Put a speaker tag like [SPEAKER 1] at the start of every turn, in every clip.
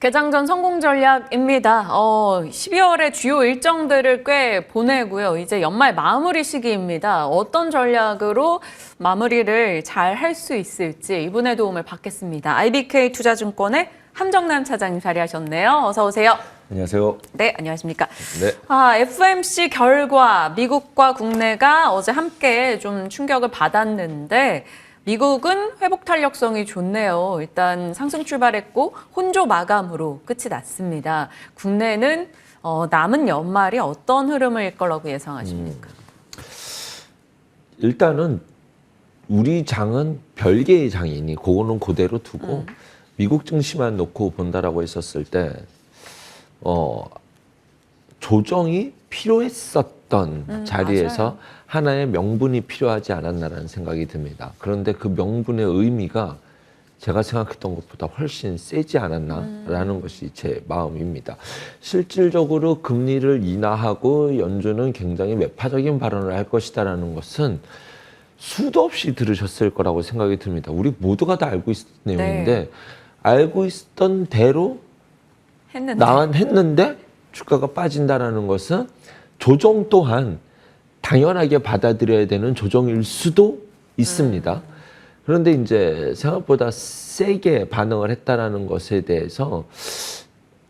[SPEAKER 1] 개장전 성공 전략입니다. 12월에 주요 일정들을 꽤 보내고요. 이제 연말 마무리 시기입니다. 어떤 전략으로 마무리를 잘 할 수 있을지 이분의 도움을 받겠습니다. IBK 투자증권의 함정남 차장님 자리하셨네요. 어서 오세요.
[SPEAKER 2] 안녕하세요.
[SPEAKER 1] 네, 안녕하십니까.
[SPEAKER 2] 네.
[SPEAKER 1] FOMC 결과 미국과 국내가 어제 함께 좀 충격을 받았는데 미국은 회복 탄력성이 좋네요. 일단 상승 출발했고 혼조 마감으로 끝이 났습니다. 국내는 남은 연말이 어떤 흐름일 거라고 예상하십니까?
[SPEAKER 2] 일단은 우리 장은 별개의 장이니 그거는 그대로 두고 미국 증시만 놓고 본다라고 했었을 때 조정이 필요했었던 자리에서
[SPEAKER 1] 맞아요.
[SPEAKER 2] 하나의 명분이 필요하지 않았나라는 생각이 듭니다. 그런데 그 명분의 의미가 제가 생각했던 것보다 훨씬 세지 않았나라는 것이 제 마음입니다. 실질적으로 금리를 인하하고 연준은 굉장히 매파적인 발언을 할 것이다라는 것은 수도 없이 들으셨을 거라고 생각이 듭니다. 우리 모두가 다 알고 있는 내용인데 알고 있었던 대로 했는데 주가가 빠진다라는 것은 조정 또한 당연하게 받아들여야 되는 조정일 수도 있습니다. 그런데 이제 생각보다 세게 반응을 했다라는 것에 대해서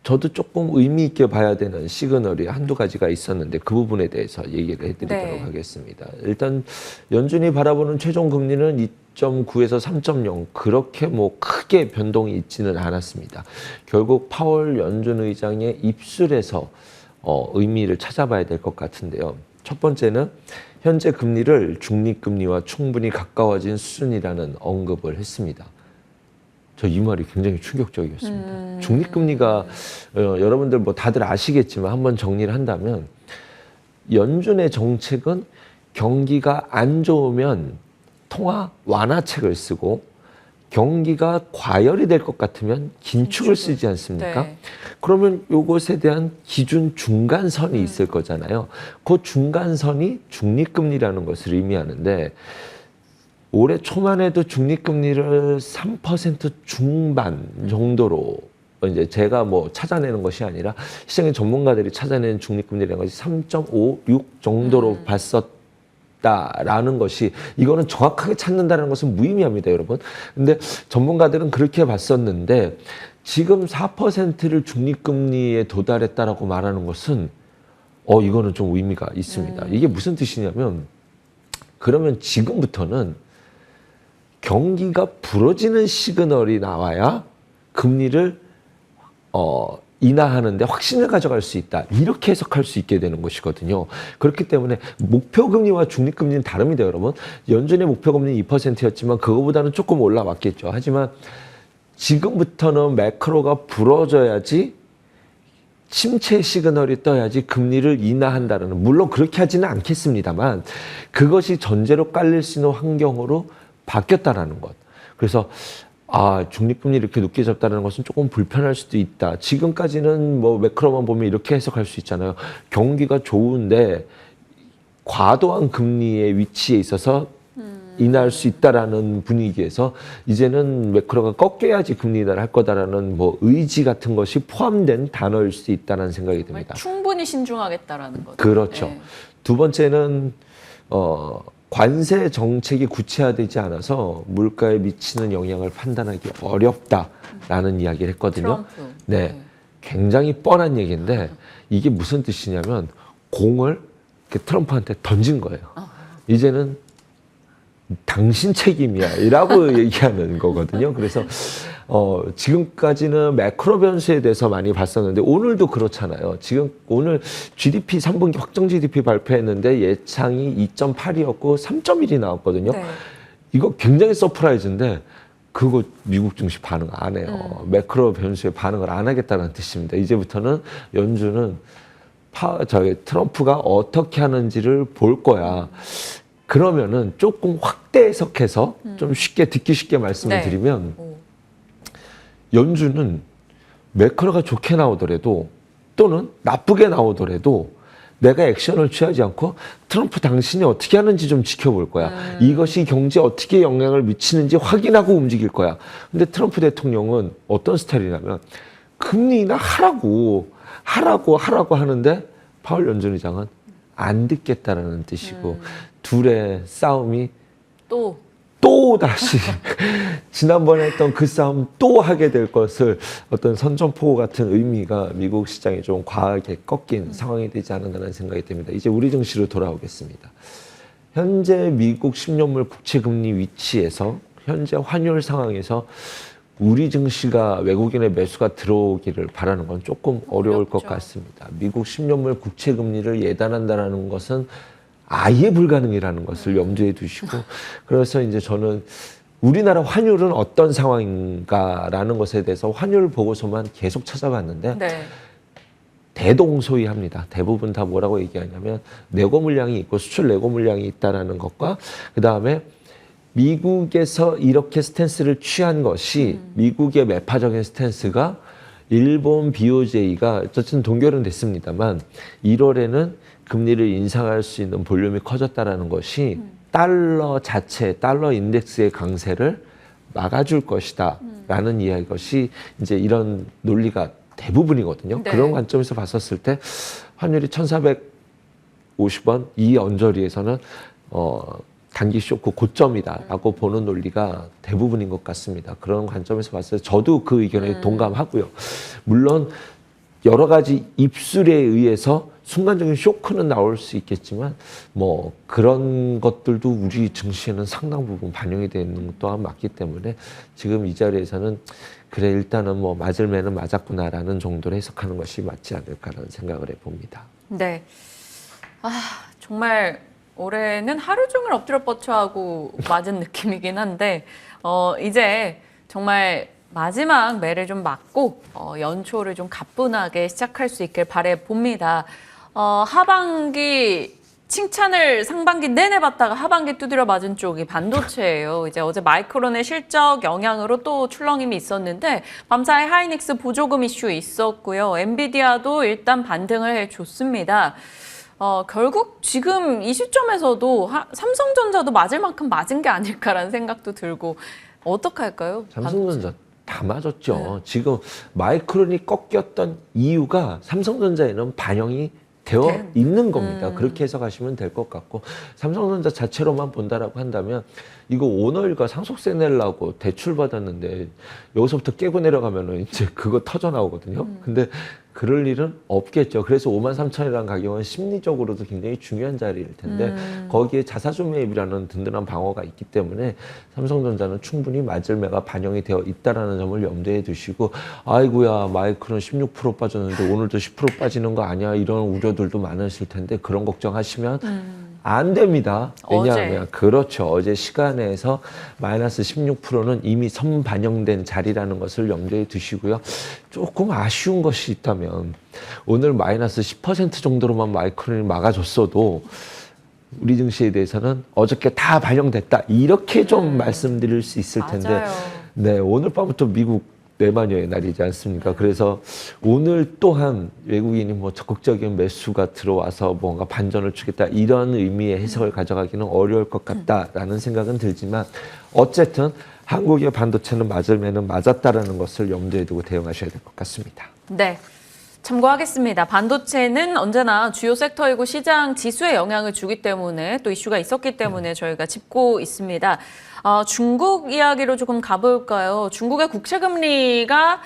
[SPEAKER 2] 저도 조금 의미 있게 봐야 되는 시그널이 한두 가지가 있었는데 그 부분에 대해서 얘기를 해드리도록 하겠습니다. 일단 연준이 바라보는 최종 금리는 2.9에서 3.0 그렇게 뭐 크게 변동이 있지는 않았습니다. 결국 파월 연준 의장의 입술에서 의미를 찾아봐야 될 것 같은데요. 첫 번째는 현재 금리를 중립금리와 충분히 가까워진 수준이라는 언급을 했습니다. 저 이 말이 굉장히 충격적이었습니다. 중립금리가 여러분들 뭐 다들 아시겠지만 한번 정리를 한다면 연준의 정책은 경기가 안 좋으면 통화 완화책을 쓰고 경기가 과열이 될 것 같으면 긴축을 쓰지 않습니까?
[SPEAKER 1] 네.
[SPEAKER 2] 그러면 이것에 대한 기준 중간선이 있을 거잖아요. 그 중간선이 중립금리라는 것을 의미하는데 올해 초만 해도 중립금리를 3% 중반 정도로 이제 제가 뭐 찾아내는 것이 아니라 시장의 전문가들이 찾아내는 중립금리라는 것이 3.56 정도로 봤었다라는 것이 이거는 정확하게 찾는다는 것은 무의미합니다, 여러분. 근데 전문가들은 그렇게 봤었는데 지금 4%를 중립금리에 도달했다라고 말하는 것은 이거는 좀 의미가 있습니다. 이게 무슨 뜻이냐면 그러면 지금부터는 경기가 부러지는 시그널이 나와야 금리를 인하하는데 확신을 가져갈 수 있다. 이렇게 해석할 수 있게 되는 것이거든요. 그렇기 때문에 목표금리와 중립금리는 다릅니다, 여러분. 연준의 목표금리는 2%였지만 그거보다는 조금 올라왔겠죠. 하지만 지금부터는 매크로가 부러져야지 침체 시그널이 떠야지 금리를 인하한다는, 물론 그렇게 하지는 않겠습니다만 그것이 전제로 깔릴 수 있는 환경으로 바뀌었다라는 것. 그래서 중립금리 이렇게 높게 잡다는 것은 조금 불편할 수도 있다. 지금까지는 뭐 매크로만 보면 이렇게 해석할 수 있잖아요. 경기가 좋은데 과도한 금리의 위치에 있어서 인하할 수 있다라는 분위기에서 이제는 매크로가 꺾여야지 금리 인하를 할 거다라는 뭐 의지 같은 것이 포함된 단어일 수 있다는 생각이 듭니다.
[SPEAKER 1] 충분히 신중하겠다라는 거죠.
[SPEAKER 2] 그렇죠.
[SPEAKER 1] 네.
[SPEAKER 2] 두 번째는 관세 정책이 구체화되지 않아서 물가에 미치는 영향을 판단하기 어렵다라는 이야기를 했거든요.
[SPEAKER 1] 트럼프.
[SPEAKER 2] 네, 굉장히 뻔한 얘기인데 이게 무슨 뜻이냐면 공을 이렇게 트럼프한테 던진 거예요. 이제는 당신 책임이야 이라고 얘기하는 거거든요. 그래서 지금까지는 매크로 변수에 대해서 많이 봤었는데 오늘도 그렇잖아요. 지금 오늘 GDP 3분기 확정 GDP 발표했는데 예상이 2.8이었고 3.1이 나왔거든요.
[SPEAKER 1] 네.
[SPEAKER 2] 이거 굉장히 서프라이즈인데 그거 미국 증시 반응 안 해요. 매크로 변수에 반응을 안 하겠다는 뜻입니다. 이제부터는 연준은 트럼프가 어떻게 하는지를 볼 거야. 그러면은 조금 확대 해석해서 좀 쉽게 듣기 쉽게 말씀을 드리면 연준은 매크로가 좋게 나오더라도 또는 나쁘게 나오더라도 내가 액션을 취하지 않고 트럼프 당신이 어떻게 하는지 좀 지켜볼 거야. 이것이 경제에 어떻게 영향을 미치는지 확인하고 움직일 거야. 근데 트럼프 대통령은 어떤 스타일이냐면 금리 인하 하라고 하는데 파월 연준 의장은 안 듣겠다라는 뜻이고 둘의 싸움이
[SPEAKER 1] 또
[SPEAKER 2] 다시 지난번에 했던 그 싸움 또 하게 될 것을 어떤 선전포고 같은 의미가 미국 시장이 좀 과하게 꺾인 상황이 되지 않았나라는 생각이 듭니다. 이제 우리 증시로 돌아오겠습니다. 현재 미국 10년물 국채금리 위치에서 현재 환율 상황에서 우리 증시가 외국인의 매수가 들어오기를 바라는 건 조금 어려울 것 같습니다. 미국 10년물 국채금리를 예단한다는 것은 아예 불가능이라는 것을 염두에 두시고 그래서 이제 저는 우리나라 환율은 어떤 상황인가라는 것에 대해서 환율 보고서만 계속 찾아봤는데
[SPEAKER 1] 네.
[SPEAKER 2] 대동소이합니다. 대부분 다 뭐라고 얘기하냐면 내고 물량이 있고 수출 내고 물량이 있다라는 것과 그다음에 미국에서 이렇게 스탠스를 취한 것이 미국의 매파적인 스탠스가 일본 BOJ가 어쨌든 동결은 됐습니다만 1월에는 금리를 인상할 수 있는 볼륨이 커졌다라는 것이 달러 자체, 달러 인덱스의 강세를 막아줄 것이다라는 이야기 이제 이런 논리가 대부분이거든요.
[SPEAKER 1] 네.
[SPEAKER 2] 그런 관점에서 봤었을 때 환율이 1,450원 이 언저리에서는 단기 쇼크 고점이다라고 보는 논리가 대부분인 것 같습니다. 그런 관점에서 봤을 때 저도 그 의견에 동감하고요. 물론 여러 가지 입술에 의해서 순간적인 쇼크는 나올 수 있겠지만 뭐 그런 것들도 우리 증시에는 상당 부분 반영이 되는 것 또한 맞기 때문에 지금 이 자리에서는 그래 일단은 뭐 맞을 매는 맞았구나라는 정도로 해석하는 것이 맞지 않을까라는 생각을 해봅니다.
[SPEAKER 1] 네. 정말 올해는 하루 종일 엎드려 뻗쳐하고 맞은 느낌이긴 한데 이제 정말 마지막 매를 좀 맞고 연초를 좀 가뿐하게 시작할 수 있길 바라봅니다. 하반기 칭찬을 상반기 내내 받다가 하반기 두드려 맞은 쪽이 반도체예요. 이제 어제 마이크론의 실적 영향으로 또 출렁임이 있었는데 밤사이 하이닉스 보조금 이슈 있었고요. 엔비디아도 일단 반등을 해줬습니다. 결국 지금 이 시점에서도 삼성전자도 맞을 만큼 맞은 게 아닐까라는 생각도 들고 어떡할까요?
[SPEAKER 2] 삼성전자 다 맞았죠. 네. 지금 마이크론이 꺾였던 이유가 삼성전자에는 반영이 되어 있는 겁니다. 그렇게 해석하시면 될 것 같고 삼성전자 자체로만 본다라고 한다면 이거 오너일가 상속세 내려고 대출 받았는데 여기서부터 깨고 내려가면은 이제 그거 터져 나오거든요. 근데 그럴 일은 없겠죠. 그래서 53,000이라는 가격은 심리적으로도 굉장히 중요한 자리일 텐데 거기에 자사주 매입이라는 든든한 방어가 있기 때문에 삼성전자는 충분히 맞을 매가 반영이 되어 있다는 점을 염두에 두시고 아이고야 마이크론 16% 빠졌는데 오늘도 10% 빠지는 거 아니야 이런 우려들도 많으실 텐데 그런 걱정하시면 안 됩니다. 왜냐하면 그렇죠. 어제 시간에서 마이너스 16%는 이미 선반영된 자리라는 것을 염두에 두시고요. 조금 아쉬운 것이 있다면 오늘 마이너스 10% 정도로만 마이크론이 막아줬어도 우리 증시에 대해서는 어저께 다 반영됐다. 이렇게 좀 말씀드릴 수 있을 텐데
[SPEAKER 1] 맞아요.
[SPEAKER 2] 네, 오늘 밤부터 미국 내마녀의 날이지 않습니까? 그래서 오늘 또한 외국인이 뭐 적극적인 매수가 들어와서 뭔가 반전을 주겠다 이런 의미의 해석을 가져가기는 어려울 것 같다라는 생각은 들지만 어쨌든 한국의 반도체는 맞을 매는 맞았다라는 것을 염두에 두고 대응하셔야 될 것 같습니다.
[SPEAKER 1] 네. 참고하겠습니다. 반도체는 언제나 주요 섹터이고 시장 지수에 영향을 주기 때문에 또 이슈가 있었기 때문에 저희가 짚고 있습니다. 중국 이야기로 조금 가볼까요? 중국의 국채금리가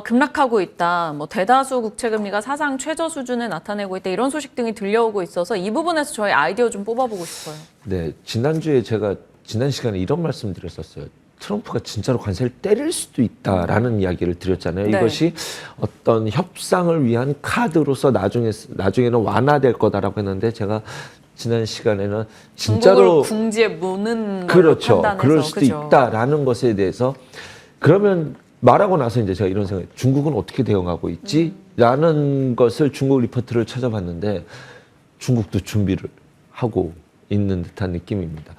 [SPEAKER 1] 급락하고 있다. 뭐 대다수 국채금리가 사상 최저 수준을 나타내고 있다. 이런 소식 등이 들려오고 있어서 이 부분에서 저희 아이디어 좀 뽑아보고 싶어요.
[SPEAKER 2] 네, 지난주에 제가 지난 시간에 이런 말씀 드렸었어요. 트럼프가 진짜로 관세를 때릴 수도 있다라는 이야기를 드렸잖아요.
[SPEAKER 1] 네.
[SPEAKER 2] 이것이 어떤 협상을 위한 카드로서 나중에는 완화될 거다라고 했는데 제가 지난 시간에는 진짜로
[SPEAKER 1] 궁지에 무는
[SPEAKER 2] 그렇죠.
[SPEAKER 1] 판단해서
[SPEAKER 2] 그럴 수도
[SPEAKER 1] 그죠?
[SPEAKER 2] 있다라는 것에 대해서 그러면 말하고 나서 이제 제가 이런 생각, 중국은 어떻게 대응하고 있지? 라는 것을 중국 리포트를 찾아봤는데 중국도 준비를 하고 있는 듯한 느낌입니다.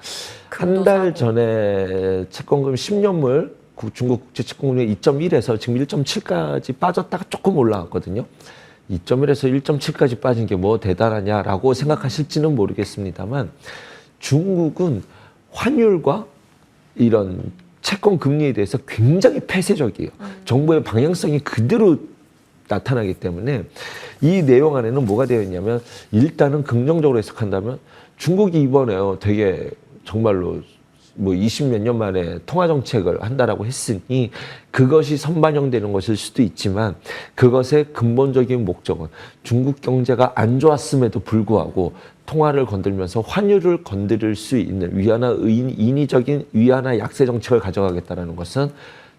[SPEAKER 2] 한 달 전에 채권금 10년물 중국 국채 채권금리 2.1에서 지금 1.7까지 빠졌다가 조금 올라왔거든요. 2.1에서 1.7까지 빠진 게 뭐 대단하냐라고 생각하실지는 모르겠습니다만 중국은 환율과 이런 채권 금리에 대해서 굉장히 폐쇄적이에요. 정부의 방향성이 그대로 나타나기 때문에 이 내용 안에는 뭐가 되어 있냐면 일단은 긍정적으로 해석한다면 중국이 이번에 되게 정말로 뭐 20몇 년 만에 통화 정책을 한다라고 했으니 그것이 선반영되는 것일 수도 있지만 그것의 근본적인 목적은 중국 경제가 안 좋았음에도 불구하고 통화를 건들면서 환율을 건드릴 수 있는 인위적인 위안화 약세 정책을 가져가겠다는 것은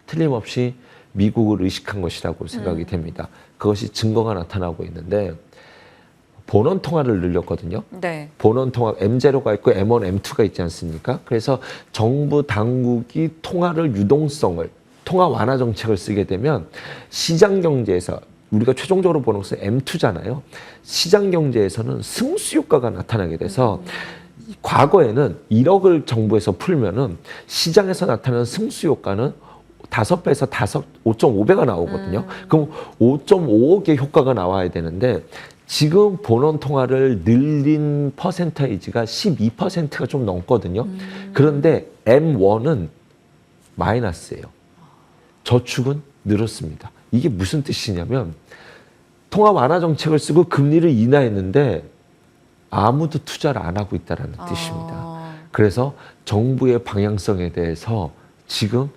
[SPEAKER 2] 틀림없이 미국을 의식한 것이라고 생각이 됩니다. 그것이 증거가 나타나고 있는데 본원 통화를 늘렸거든요.
[SPEAKER 1] 네.
[SPEAKER 2] 본원 통화 M0가 있고 M1, M2가 있지 않습니까? 그래서 정부 당국이 통화를 유동성을 통화 완화 정책을 쓰게 되면 시장 경제에서 우리가 최종적으로 보는 것은 M2잖아요. 시장 경제에서는 승수 효과가 나타나게 돼서 과거에는 1억을 정부에서 풀면은 시장에서 나타나는 승수 효과는 5배에서 5.5배가 나오거든요. 그럼 5.5억의 효과가 나와야 되는데 지금 본원 통화를 늘린 퍼센테이지가 12%가 좀 넘거든요. 그런데 M1은 마이너스예요. 저축은 늘었습니다. 이게 무슨 뜻이냐면 통화 완화 정책을 쓰고 금리를 인하했는데 아무도 투자를 안 하고 있다는 뜻입니다. 그래서 정부의 방향성에 대해서 지금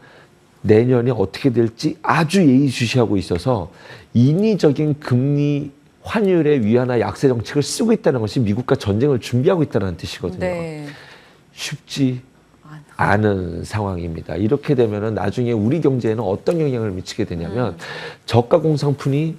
[SPEAKER 2] 내년에 어떻게 될지 아주 예의주시하고 있어서 인위적인 금리 환율의 위안화 약세 정책을 쓰고 있다는 것이 미국과 전쟁을 준비하고 있다는 뜻이거든요.
[SPEAKER 1] 네.
[SPEAKER 2] 쉽지 않은 상황입니다. 이렇게 되면은 나중에 우리 경제에는 어떤 영향을 미치게 되냐면 저가 공산품이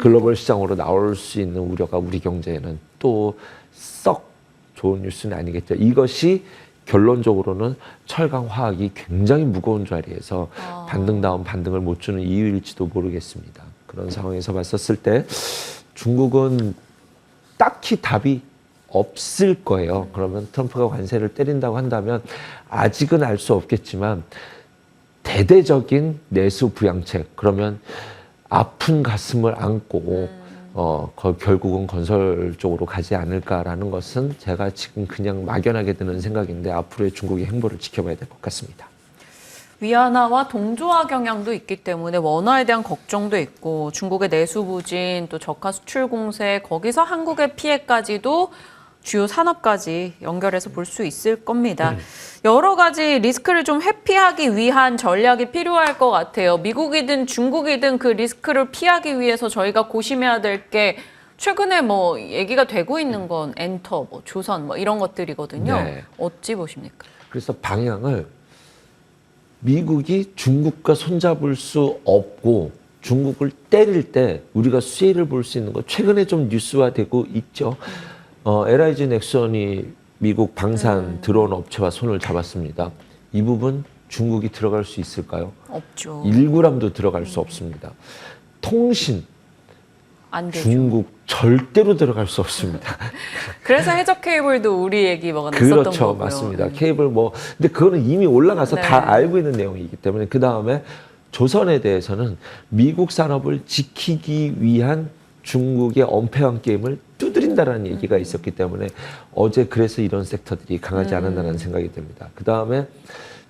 [SPEAKER 2] 글로벌 시장으로 나올 수 있는 우려가 우리 경제에는 또 썩 좋은 뉴스는 아니겠죠. 이것이 결론적으로는 철강 화학이 굉장히 무거운 자리에서 반등 다음 반등을 못 주는 이유일지도 모르겠습니다. 그런 상황에서 봤었을 때 중국은 딱히 답이 없을 거예요. 그러면 트럼프가 관세를 때린다고 한다면 아직은 알 수 없겠지만 대대적인 내수 부양책, 그러면 아픈 가슴을 안고 결국은 건설 쪽으로 가지 않을까라는 것은 제가 지금 그냥 막연하게 드는 생각인데 앞으로의 중국의 행보를 지켜봐야 될 것 같습니다.
[SPEAKER 1] 위안화와 동조화 경향도 있기 때문에 원화에 대한 걱정도 있고 중국의 내수 부진, 또 저가 수출 공세, 거기서 한국의 피해까지도 주요 산업까지 연결해서 볼 수 있을 겁니다. 여러 가지 리스크를 좀 회피하기 위한 전략이 필요할 것 같아요. 미국이든 중국이든 그 리스크를 피하기 위해서 저희가 고심해야 될 게 최근에 뭐 얘기가 되고 있는 건 엔터, 뭐 조선 뭐 이런 것들이거든요.
[SPEAKER 2] 네.
[SPEAKER 1] 어찌 보십니까?
[SPEAKER 2] 그래서 방향을 미국이 중국과 손잡을 수 없고 중국을 때릴 때 우리가 수혜를 볼 수 있는 거 최근에 좀 뉴스화되고 있죠. LIG 넥슨이 미국 방산 드론 업체와 손을 잡았습니다. 이 부분 중국이 들어갈 수 있을까요?
[SPEAKER 1] 없죠.
[SPEAKER 2] 1g도 들어갈 수 없습니다. 통신,
[SPEAKER 1] 안 되죠.
[SPEAKER 2] 중국 절대로 들어갈 수 없습니다.
[SPEAKER 1] 그래서 해적 케이블도 우리 얘기 뭐가 났었던
[SPEAKER 2] 그렇죠,
[SPEAKER 1] 거고요.
[SPEAKER 2] 맞습니다. 케이블 근데 그거는 이미 올라가서
[SPEAKER 1] 네.
[SPEAKER 2] 다 알고 있는 내용이기 때문에 그 다음에 조선에 대해서는 미국 산업을 지키기 위한 중국의 엄폐한 게임을 두드린다라는 얘기가 있었기 때문에 어제 그래서 이런 섹터들이 강하지 않았다는 생각이 듭니다. 그 다음에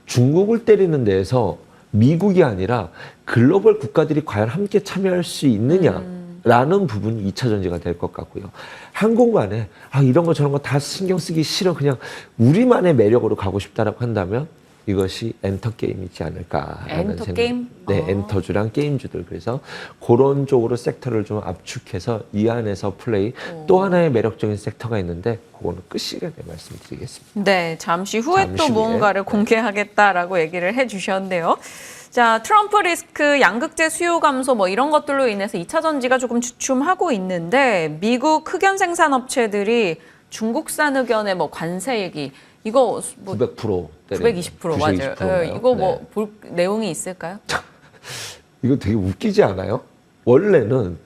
[SPEAKER 2] 중국을 때리는 데에서 미국이 아니라 글로벌 국가들이 과연 함께 참여할 수 있느냐라는 부분이 2차 전제가 될 것 같고요. 한국만에 이런 거 저런 거 다 신경 쓰기 싫어, 그냥 우리만의 매력으로 가고 싶다라고 한다면 이것이 엔터 게임이지 않을까라는
[SPEAKER 1] 엔터
[SPEAKER 2] 생각.
[SPEAKER 1] 게임?
[SPEAKER 2] 네, 엔터주랑 게임주들. 그래서 그런 쪽으로 섹터를 좀 압축해서 이 안에서 플레이. 또 하나의 매력적인 섹터가 있는데 그거는 끝 시간에 말씀드리겠습니다.
[SPEAKER 1] 네, 잠시 후에
[SPEAKER 2] 잠시
[SPEAKER 1] 또
[SPEAKER 2] 후에.
[SPEAKER 1] 무언가를 공개하겠다라고 얘기를 해주셨네요. 자, 트럼프 리스크, 양극재 수요 감소 뭐 이런 것들로 인해서 2차 전지가 조금 주춤하고 있는데 미국 흑연 생산업체들이 중국산 흑연의 뭐 관세 얘기 이거 뭐
[SPEAKER 2] 900%
[SPEAKER 1] 920% 맞아요.
[SPEAKER 2] 920% 나요.
[SPEAKER 1] 이거 뭐
[SPEAKER 2] 네.
[SPEAKER 1] 볼 내용이 있을까요?
[SPEAKER 2] 이거 되게 웃기지 않아요? 원래는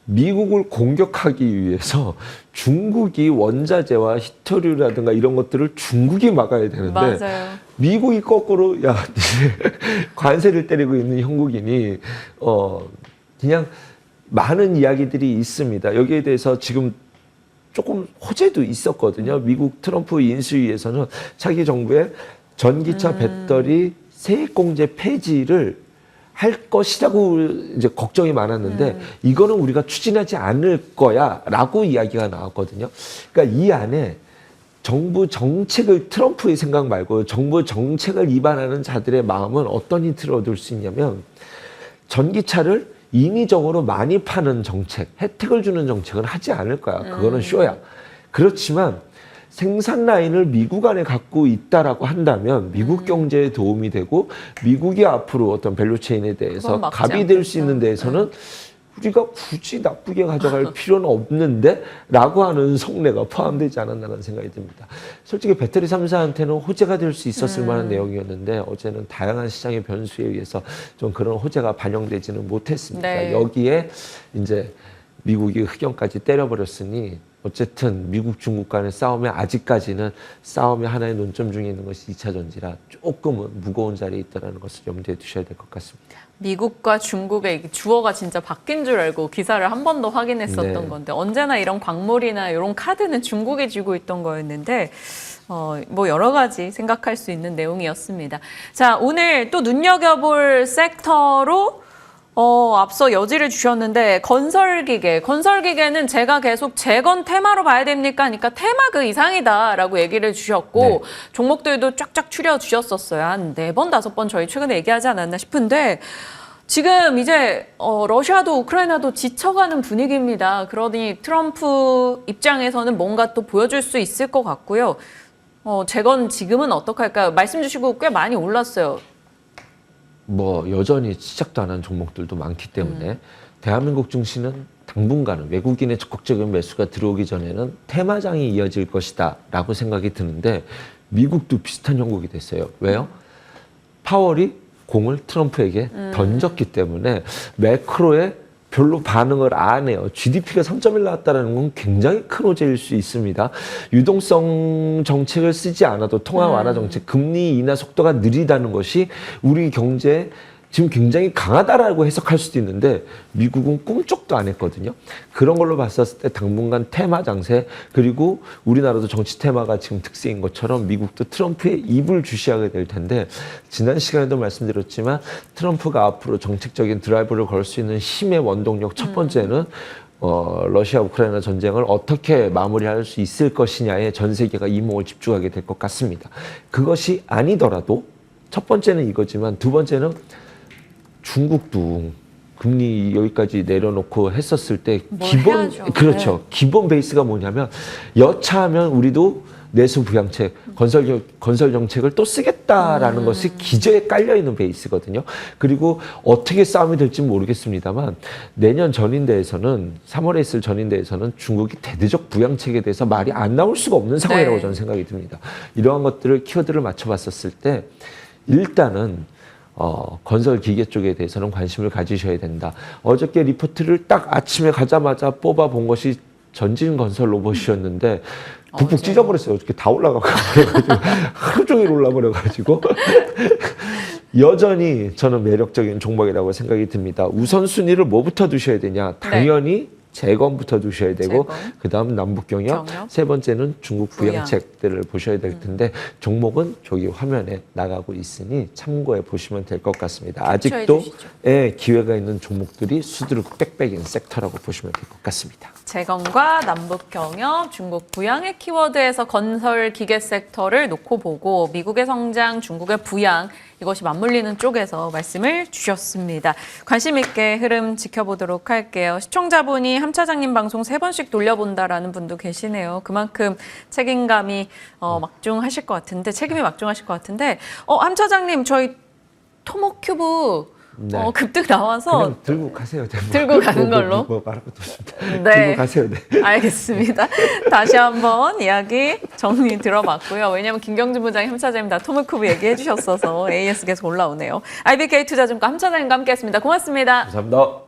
[SPEAKER 2] 미국을 공격하기 위해서 중국이 원자재와 히토류라든가 이런 것들을 중국이 막아야 되는데
[SPEAKER 1] 맞아요.
[SPEAKER 2] 미국이 거꾸로 관세를 때리고 있는 형국이니 그냥 많은 이야기들이 있습니다. 여기에 대해서 지금 조금 호재도 있었거든요. 미국 트럼프 인수위에서는 차기 정부의 전기차 배터리 세액공제 폐지를 할 것이라고 이제 걱정이 많았는데 이거는 우리가 추진하지 않을 거야라고 이야기가 나왔거든요. 그러니까 이 안에 정부 정책을 트럼프의 생각 말고 정부 정책을 위반하는 자들의 마음은 어떤 힌트를 얻을 수 있냐면 전기차를 인위적으로 많이 파는 정책, 혜택을 주는 정책은 하지 않을 거야. 그거는 쇼야. 그렇지만 생산 라인을 미국 안에 갖고 있다라고 한다면 미국 경제에 도움이 되고 미국이 앞으로 어떤 밸류체인에 대해서
[SPEAKER 1] 그건 막지
[SPEAKER 2] 갑이 될 수 있는 데에서는 우리가 굳이 나쁘게 가져갈 필요는 없는데 라고 하는 속내가 포함되지 않았나라는 생각이 듭니다. 솔직히 배터리 3사한테는 호재가 될 수 있었을 만한 내용이었는데 어제는 다양한 시장의 변수에 의해서 좀 그런 호재가 반영되지는 못했습니다.
[SPEAKER 1] 네.
[SPEAKER 2] 여기에 이제 미국이 흑연까지 때려버렸으니 어쨌든 미국 중국 간의 싸움에 아직까지는 싸움의 하나의 논점 중에 있는 것이 2차 전지라 조금은 무거운 자리에 있다는 것을 염두에 두셔야 될 것 같습니다.
[SPEAKER 1] 미국과 중국의 주어가 진짜 바뀐 줄 알고 기사를 한 번 더 확인했었던
[SPEAKER 2] 네.
[SPEAKER 1] 건데 언제나 이런 광물이나 이런 카드는 중국이 쥐고 있던 거였는데 뭐 여러 가지 생각할 수 있는 내용이었습니다. 자, 오늘 또 눈여겨볼 섹터로 앞서 여지를 주셨는데 건설기계는 제가 계속 재건 테마로 봐야 됩니까? 그러니까 테마 그 이상이다라고 얘기를 주셨고
[SPEAKER 2] 네.
[SPEAKER 1] 종목들도 쫙쫙 추려 주셨었어요. 한 4번, 5번 저희 최근에 얘기하지 않았나 싶은데 지금 이제 러시아도 우크라이나도 지쳐가는 분위기입니다. 그러니 트럼프 입장에서는 뭔가 또 보여줄 수 있을 것 같고요. 재건 지금은 어떡할까요? 말씀 주시고 꽤 많이 올랐어요.
[SPEAKER 2] 뭐 여전히 시작도 안 한 종목들도 많기 때문에 대한민국 증시는 당분간은 외국인의 적극적인 매수가 들어오기 전에는 테마장이 이어질 것이다 라고 생각이 드는데 미국도 비슷한 형국이 됐어요. 왜요? 파월이 공을 트럼프에게 던졌기 때문에 매크로에 별로 반응을 안 해요. GDP가 3.1 나왔다는 건 굉장히 큰 호재일 수 있습니다. 유동성 정책을 쓰지 않아도 통화 완화 정책, 금리 인하 속도가 느리다는 것이 우리 경제에 지금 굉장히 강하다라고 해석할 수도 있는데 미국은 꿈쩍도 안 했거든요. 그런 걸로 봤었을 때 당분간 테마 장세 그리고 우리나라도 정치 테마가 지금 특세인 것처럼 미국도 트럼프의 입을 주시하게 될 텐데 지난 시간에도 말씀드렸지만 트럼프가 앞으로 정책적인 드라이브를 걸 수 있는 힘의 원동력 첫 번째는 러시아 우크라이나 전쟁을 어떻게 마무리할 수 있을 것이냐에 전 세계가 이목을 집중하게 될 것 같습니다. 그것이 아니더라도 첫 번째는 이거지만 두 번째는 중국도 금리 여기까지 내려놓고 했었을 때 기본
[SPEAKER 1] 해야죠.
[SPEAKER 2] 그렇죠.
[SPEAKER 1] 네.
[SPEAKER 2] 기본 베이스가 뭐냐면 여차하면 우리도 내수 부양책, 건설 정책을 또 쓰겠다라는 것이 기저에 깔려 있는 베이스거든요. 그리고 어떻게 싸움이 될지 모르겠습니다만 내년 전인대에서는 3월에 있을 전인대에서는 중국이 대대적 부양책에 대해서 말이 안 나올 수가 없는 상황이라고
[SPEAKER 1] 네.
[SPEAKER 2] 저는 생각이 듭니다. 이러한 것들을 키워드를 맞춰봤었을 때 일단은 건설 기계 쪽에 대해서는 관심을 가지셔야 된다. 어저께 리포트를 딱 아침에 가자마자 뽑아본 것이 전진 건설 로봇이었는데 북북 찢어버렸어요. 어저께 다 올라가고 그래가지고 하루 종일 올라버려가지고 여전히 저는 매력적인 종목이라고 생각이 듭니다. 우선순위를 뭐부터 두셔야 되냐? 당연히 재건부터 두셔야 되고
[SPEAKER 1] 재건.
[SPEAKER 2] 그다음 남북 경협, 세 번째는 중국 부양책들을 보셔야 될 텐데 종목은 저기 화면에 나가고 있으니 참고해 보시면 될 것 같습니다. 아직도 기회가 있는 종목들이 수두룩 빽빽인 섹터라고 보시면 될 것 같습니다.
[SPEAKER 1] 재건과 남북 경협, 중국 부양의 키워드에서 건설 기계 섹터를 놓고 보고 미국의 성장, 중국의 부양 이것이 맞물리는 쪽에서 말씀을 주셨습니다. 관심 있게 흐름 지켜보도록 할게요. 시청자분이 함 차장님 방송 3번씩 돌려본다라는 분도 계시네요. 그만큼 책임감이 막중하실 것 같은데 책임이 막중하실 것 같은데 함 차장님 저희 토모큐브
[SPEAKER 2] 네.
[SPEAKER 1] 급등 나와서
[SPEAKER 2] 그냥 들고 가세요.
[SPEAKER 1] 들고 가는 걸로?
[SPEAKER 2] 뭐 말할 것도 없습니다.
[SPEAKER 1] 네.
[SPEAKER 2] 들고 가세요. 네.
[SPEAKER 1] 알겠습니다. 다시 한번 이야기 정리 들어봤고요. 왜냐하면 김경준 부장님, 함 차장님 다 토모큐브 얘기해 주셨어서 AS 계속 올라오네요. IBK 투자증권 함 차장님과 함께했습니다. 고맙습니다.
[SPEAKER 2] 감사합니다.